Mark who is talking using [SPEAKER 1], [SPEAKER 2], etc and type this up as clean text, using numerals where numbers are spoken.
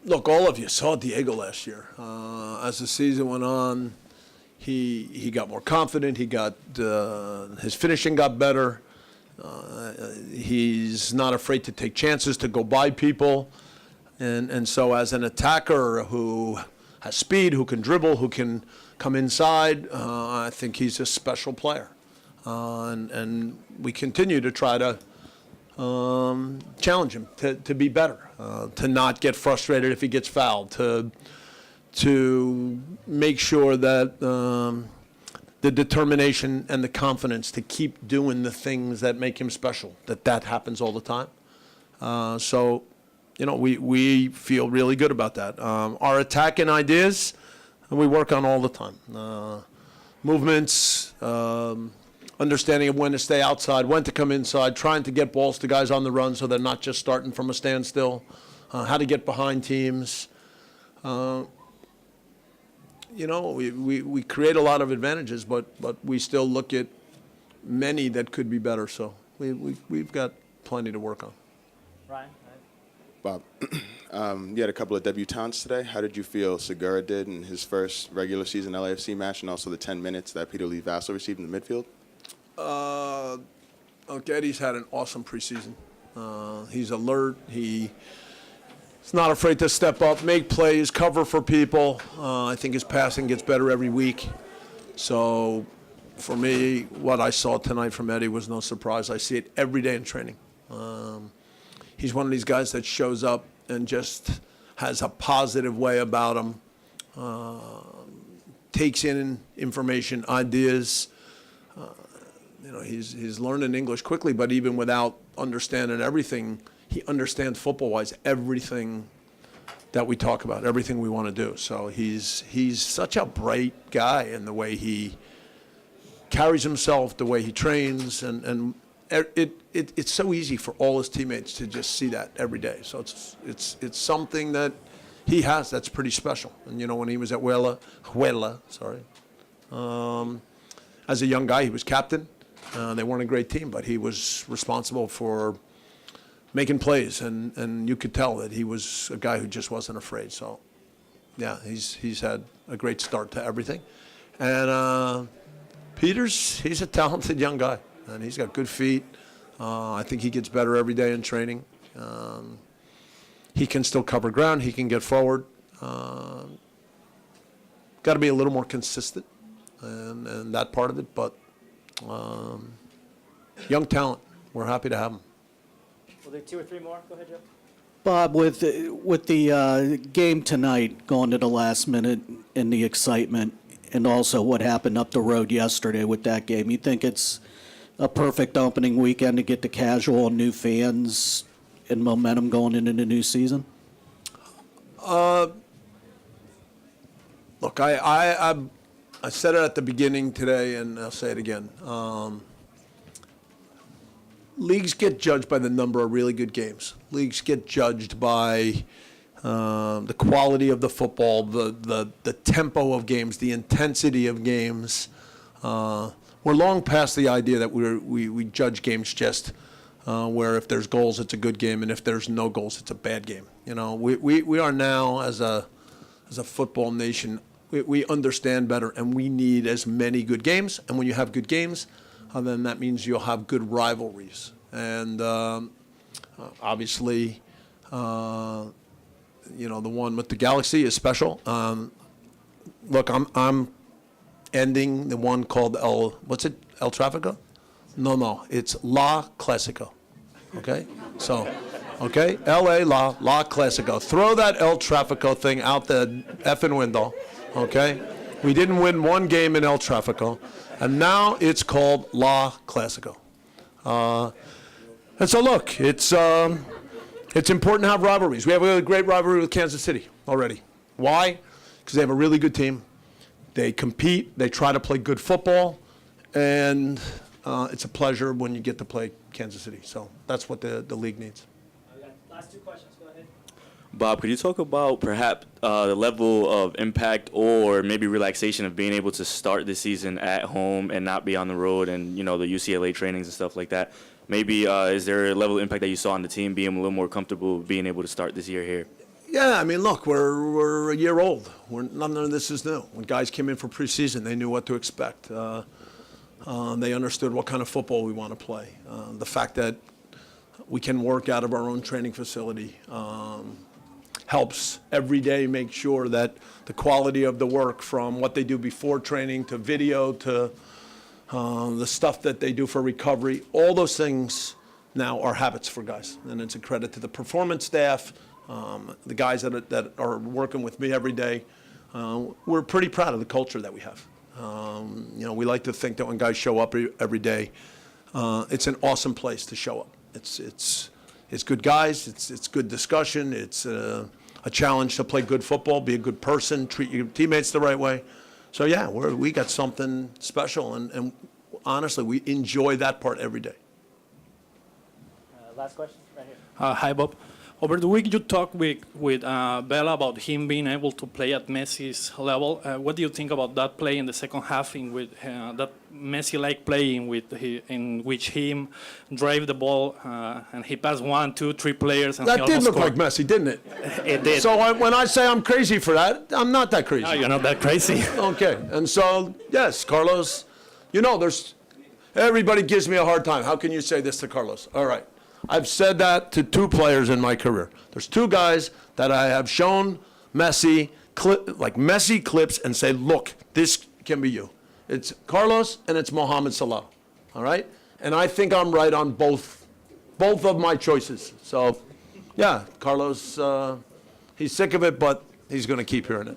[SPEAKER 1] Look, all of you saw Diego last year. As the season went on, he got more confident. He got his finishing got better. He's not afraid to take chances, to go by people. And so as an attacker who has speed, who can dribble, who can come inside, I think he's a special player. And we continue to try to challenge him to be better, to not get frustrated if he gets fouled, to make sure that the determination and the confidence to keep doing the things that make him special, that happens all the time. So, we feel really good about that. Our attacking ideas, we work on all the time. Movements, understanding of when to stay outside, when to come inside, trying to get balls to guys on the run so they're not just starting from a standstill, how to get behind teams. We create a lot of advantages, but we still look at many that could be better. So we've got plenty to work on.
[SPEAKER 2] Ryan?
[SPEAKER 3] Bob, you had a couple of debutantes today. How did you feel Segura did in his first regular season LAFC match, and also the 10 minutes that Peter Lee Vassell received in the midfield?
[SPEAKER 1] Eddie's had an awesome preseason. He's alert. He's not afraid to step up, make plays, cover for people. I think his passing gets better every week. So for me, what I saw tonight from Eddie was no surprise. I see it every day in training. He's one of these guys that shows up and just has a positive way about him, takes in information, ideas. He's learning English quickly, but even without understanding everything, he understands football-wise everything that we talk about, everything we want to do. So he's such a bright guy in the way he carries himself, the way he trains, and it's so easy for all his teammates to just see that every day. So it's something that he has that's pretty special. And when he was at Huela, as a young guy, he was captain. They weren't a great team, but he was responsible for making plays, and you could tell that he was a guy who just wasn't afraid. So, yeah, he's had a great start to everything. And he's a talented young guy, and he's got good feet. I think he gets better every day in training. He can still cover ground. He can get forward. Got to be a little more consistent, and that part of it, but young talent. We're happy to have him.
[SPEAKER 2] We'll do 2 or 3 more. Go ahead, Joe.
[SPEAKER 4] Bob, with the game tonight going to the last minute and the excitement, and also what happened up the road yesterday with that game, you think it's a perfect opening weekend to get the casual new fans and momentum going into the new season?
[SPEAKER 1] Look, I said it at the beginning today, and I'll say it again. Leagues get judged by the number of really good games. Leagues get judged by the quality of the football, the tempo of games, the intensity of games. We're long past the idea that we judge games just where if there's goals, it's a good game, and if there's no goals, it's a bad game. We are now, as a football nation, we understand better, and we need as many good games. And when you have good games, then that means you'll have good rivalries. And obviously, the one with the Galaxy is special. Look, I'm ending the one called El Trafico? No, it's La Clasico. Okay? So, okay? L.A. La Clasico. Throw that El Trafico thing out the effing window. Okay? We didn't win one game in El Trafico, and now it's called La Clasico. And so look, it's important to have rivalries. We have a great rivalry with Kansas City already. Why? Because they have a really good team. They compete. They try to play good football, and it's a pleasure when you get to play Kansas City. So that's what the league needs.
[SPEAKER 2] Last 2 questions. Go ahead.
[SPEAKER 5] Bob, could you talk about perhaps the level of impact or maybe relaxation of being able to start the season at home and not be on the road and, the UCLA trainings and stuff like that? Maybe is there a level of impact that you saw on the team being a little more comfortable being able to start this year here?
[SPEAKER 1] Yeah, I mean, look, we're a year old. None of this is new. When guys came in for preseason, they knew what to expect. They understood what kind of football we want to play. The fact that we can work out of our own training facility helps every day make sure that the quality of the work, from what they do before training to video to the stuff that they do for recovery, all those things now are habits for guys. And it's a credit to the performance staff, the guys that are working with me every day. We're pretty proud of the culture that we have. We like to think that when guys show up every day, it's an awesome place to show up. It's good guys, it's good discussion, it's a challenge to play good football, be a good person, treat your teammates the right way. So yeah, we got something special, and honestly, we enjoy that part every day.
[SPEAKER 2] Last question, right here.
[SPEAKER 6] Hi, Bob. Over the week, you talked with Bella about him being able to play at Messi's level. What do you think about that play in the second half, that Messi-like play in which he drove the ball and he passed 1, 2, 3 players and he
[SPEAKER 1] That did
[SPEAKER 6] almost
[SPEAKER 1] look
[SPEAKER 6] scored?
[SPEAKER 1] like Messi, didn't it?
[SPEAKER 6] It did.
[SPEAKER 1] So when I say I'm crazy for that, I'm not that crazy.
[SPEAKER 6] No, you're not that crazy.
[SPEAKER 1] Okay, and so, yes, Carlos, everybody gives me a hard time. How can you say this to Carlos? All right. I've said that to 2 players in my career. There's 2 guys that I have shown Messi clips and say, look, this can be you. It's Carlos and it's Mohamed Salah, all right? And I think I'm right on both of my choices. So, yeah, Carlos, he's sick of it, but he's going to keep hearing it.